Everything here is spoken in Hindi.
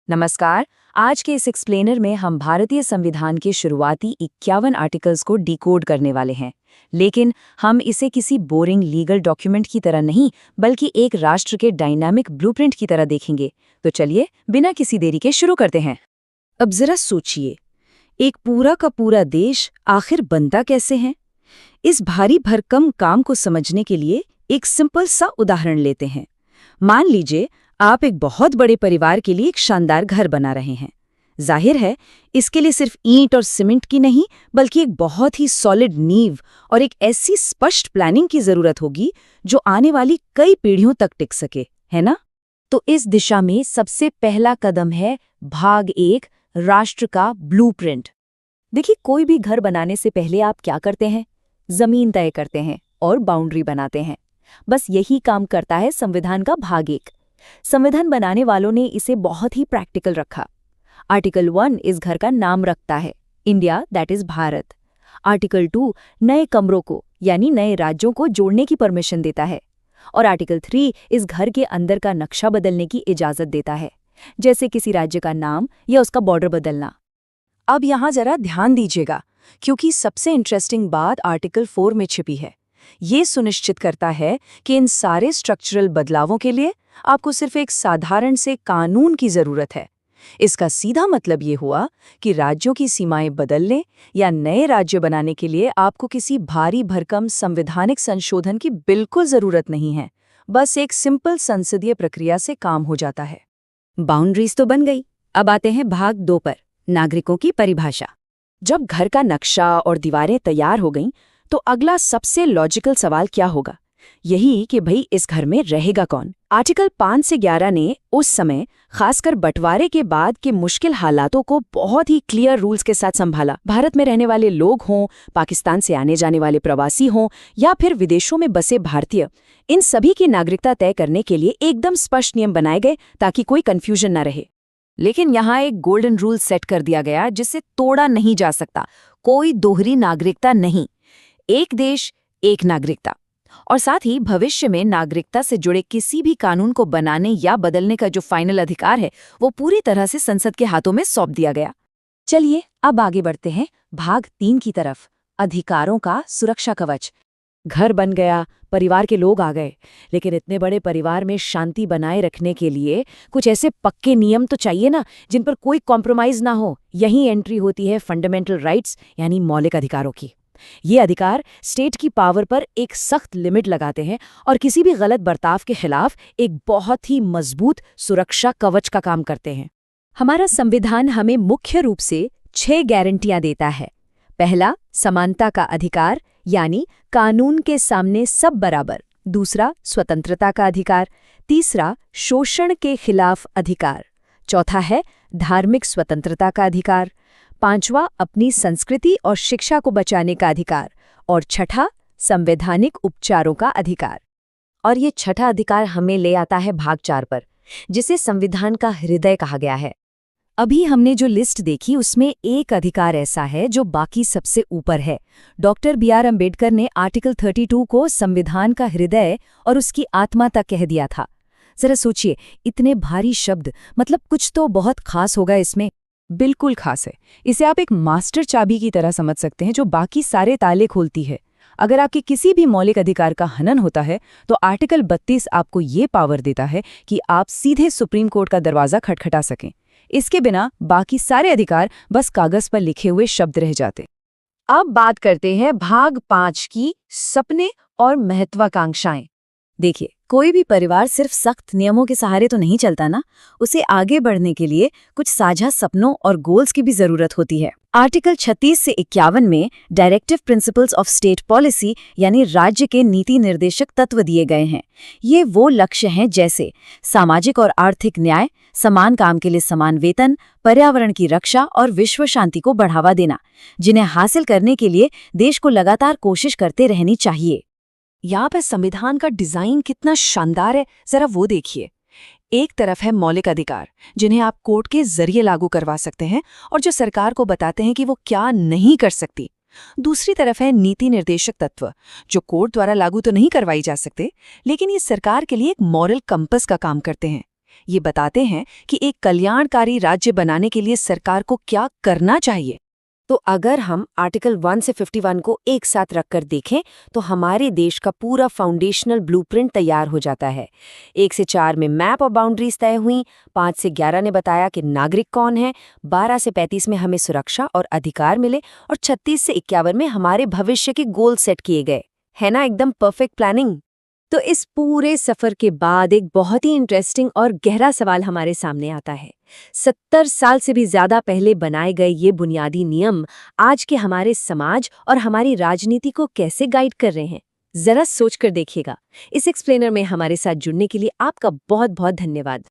नमस्कार। आज के इस एक्सप्लेनर में हम भारतीय संविधान के शुरुआती 51 आर्टिकल्स को डिकोड करने वाले हैं। लेकिन हम इसे किसी बोरिंग लीगल डॉक्यूमेंट की तरह नहीं, बल्कि एक राष्ट्र के डायनामिक ब्लूप्रिंट की तरह देखेंगे। तो चलिए बिना किसी देरी के शुरू करते हैं। अब जरा सोचिए, एक पूरा का पूरा देश आखिर बनता कैसे है? इस भारी भरकम काम को समझने के लिए एक सिंपल सा उदाहरण लेते हैं। मान लीजिए आप एक बहुत बड़े परिवार के लिए एक शानदार घर बना रहे हैं। जाहिर है, इसके लिए सिर्फ ईंट और सीमेंट की नहीं, बल्कि एक बहुत ही सॉलिड नींव और एक ऐसी स्पष्ट प्लानिंग की जरूरत होगी जो आने वाली कई पीढ़ियों तक टिक सके, है ना? तो इस दिशा में सबसे पहला कदम है भाग 1, राष्ट्र का ब्लूप्रिंट। देखिए, कोई भी घर बनाने से पहले आप क्या करते हैं? जमीन तय करते हैं और बाउंड्री बनाते हैं। बस यही काम करता है संविधान का भाग 1। संविधान बनाने वालों ने इसे बहुत ही प्रैक्टिकल रखा। आर्टिकल 1 इस घर का नाम रखता है, India, that is Bharat. Article 2 नए कमरों को यानी नए राज्यों को जोड़ने की परमिशन देता है। और आर्टिकल 3 इस घर के अंदर का नक्शा बदलने की इजाजत देता है, जैसे किसी राज्य का नाम या उसका बॉर्डर बदलना। अब यहाँ जरा ध्यान दीजिएगा, क्योंकि सबसे इंटरेस्टिंग बात आर्टिकल 4 में छिपी है। ये सुनिश्चित करता है कि इन सारे स्ट्रक्चरल बदलावों के लिए आपको सिर्फ एक साधारण से कानून की जरूरत है। इसका सीधा मतलब ये हुआ कि राज्यों की सीमाएं बदलने या नए राज्य बनाने के लिए आपको किसी भारी भरकम संवैधानिक संशोधन की बिल्कुल जरूरत नहीं है। बस एक सिंपल संसदीय प्रक्रिया से काम हो जाता है। बाउंड्रीज तो बन गई। अब आते हैं भाग 2 पर, नागरिकों की परिभाषा। जब घर का नक्शा और दीवारें तैयार हो गईं, तो अगला सबसे लॉजिकल सवाल क्या होगा? यही कि भाई इस घर में रहेगा कौन? आर्टिकल 5 से 11 ने उस समय खासकर बंटवारे के बाद के मुश्किल हालातों को बहुत ही क्लियर रूल्स के साथ संभाला। भारत में रहने वाले लोग हों, पाकिस्तान से आने जाने वाले प्रवासी हों या फिर विदेशों में बसे भारतीय, इन सभी की नागरिकता तय करने के लिए एकदम स्पष्ट नियम बनाए गए ताकि कोई कंफ्यूजन न रहे। लेकिन यहाँ एक गोल्डन रूल सेट कर दिया गया जिसे तोड़ा नहीं जा सकता। कोई दोहरी नागरिकता नहीं, एक देश एक नागरिकता। और साथ ही भविष्य में नागरिकता से जुड़े किसी भी कानून को बनाने या बदलने का जो फाइनल अधिकार है, वो पूरी तरह से संसद के हाथों में सौंप दिया गया। चलिए अब आगे बढ़ते हैं भाग 3 की तरफ, अधिकारों का सुरक्षा कवच। घर बन गया, परिवार के लोग आ गए, लेकिन इतने बड़े परिवार में शांति बनाए रखने के लिए कुछ ऐसे पक्के नियम तो चाहिए ना, जिन पर कोई कॉम्प्रोमाइज ना हो। यही एंट्री होती है फंडामेंटल राइट्स यानी मौलिक अधिकारों की। ये अधिकार स्टेट की पावर पर एक सख्त लिमिट लगाते हैं और किसी भी गलत बर्ताव के खिलाफ एक बहुत ही मजबूत सुरक्षा कवच का काम करते हैं। हमारा संविधान हमें मुख्य रूप से 6 गारंटियां देता है। पहला, समानता का अधिकार यानी कानून के सामने सब बराबर। दूसरा, स्वतंत्रता का अधिकार। तीसरा, शोषण के खिलाफ अधिकार। चौथा है धार्मिक स्वतंत्रता का अधिकार। पांचवा, अपनी संस्कृति और शिक्षा को बचाने का अधिकार। और छठा, संवैधानिक उपचारों का अधिकार। और ये छठा अधिकार हमें ले आता है भाग 4 पर, जिसे संविधान का हृदय कहा गया है। अभी हमने जो लिस्ट देखी उसमें एक अधिकार ऐसा है जो बाकी सबसे ऊपर है। डॉक्टर BR अम्बेडकर ने आर्टिकल 32 को संविधान का हृदय और उसकी आत्मा तक कह दिया था। जरा सोचिए, इतने भारी शब्द, मतलब कुछ तो बहुत खास होगा इसमें। बिल्कुल खास है। इसे आप एक मास्टर चाबी की तरह समझ सकते हैं जो बाकी सारे ताले खोलती है। अगर आपके किसी भी मौलिक अधिकार का हनन होता है तो आर्टिकल 32 आपको ये पावर देता है कि आप सीधे सुप्रीम कोर्ट का दरवाजा खटखटा सकें। इसके बिना बाकी सारे अधिकार बस कागज पर लिखे हुए शब्द रह जाते। अब बात करते हैं भाग 5 की, सपने और महत्वाकांक्षाएं। देखिए, कोई भी परिवार सिर्फ सख्त नियमों के सहारे तो नहीं चलता ना। उसे आगे बढ़ने के लिए कुछ साझा सपनों और गोल्स की भी जरूरत होती है। आर्टिकल 36 से 51 में directive principles of state policy यानी राज्य के नीति निर्देशक तत्व दिए गए हैं। ये वो लक्ष्य हैं जैसे सामाजिक और आर्थिक न्याय, समान काम के लिए समान वेतन, पर्यावरण की रक्षा और विश्व शांति को बढ़ावा देना, जिन्हें हासिल करने के लिए देश को लगातार कोशिश करते रहनी चाहिए। यहाँ पर संविधान का डिजाइन कितना शानदार है, जरा वो देखिए। एक तरफ है मौलिक अधिकार, जिन्हें आप कोर्ट के जरिए लागू करवा सकते हैं और जो सरकार को बताते हैं कि वो क्या नहीं कर सकती। दूसरी तरफ है नीति निर्देशक तत्व, जो कोर्ट द्वारा लागू तो नहीं करवाई जा सकते, लेकिन ये सरकार के लिए एक मॉरल कंपस का काम करते हैं। ये बताते हैं कि एक कल्याणकारी राज्य बनाने के लिए सरकार को क्या करना चाहिए। तो अगर हम आर्टिकल 1 से 51 को एक साथ रखकर देखें तो हमारे देश का पूरा फाउंडेशनल ब्लूप्रिंट तैयार हो जाता है। 1 से 4 में मैप और बाउंड्रीज तय हुई, 5 से 11 ने बताया कि नागरिक कौन है, 12 से 35 में हमें सुरक्षा और अधिकार मिले और 36 से 51 में हमारे भविष्य के गोल सेट किए गए। है ना एकदम परफेक्ट प्लानिंग। तो इस पूरे सफर के बाद एक बहुत ही इंटरेस्टिंग और गहरा सवाल हमारे सामने आता है। 70 साल से भी ज्यादा पहले बनाए गए ये बुनियादी नियम आज के हमारे समाज और हमारी राजनीति को कैसे गाइड कर रहे हैं? जरा सोच कर देखिएगा। इस एक्सप्लेनर में हमारे साथ जुड़ने के लिए आपका बहुत बहुत धन्यवाद।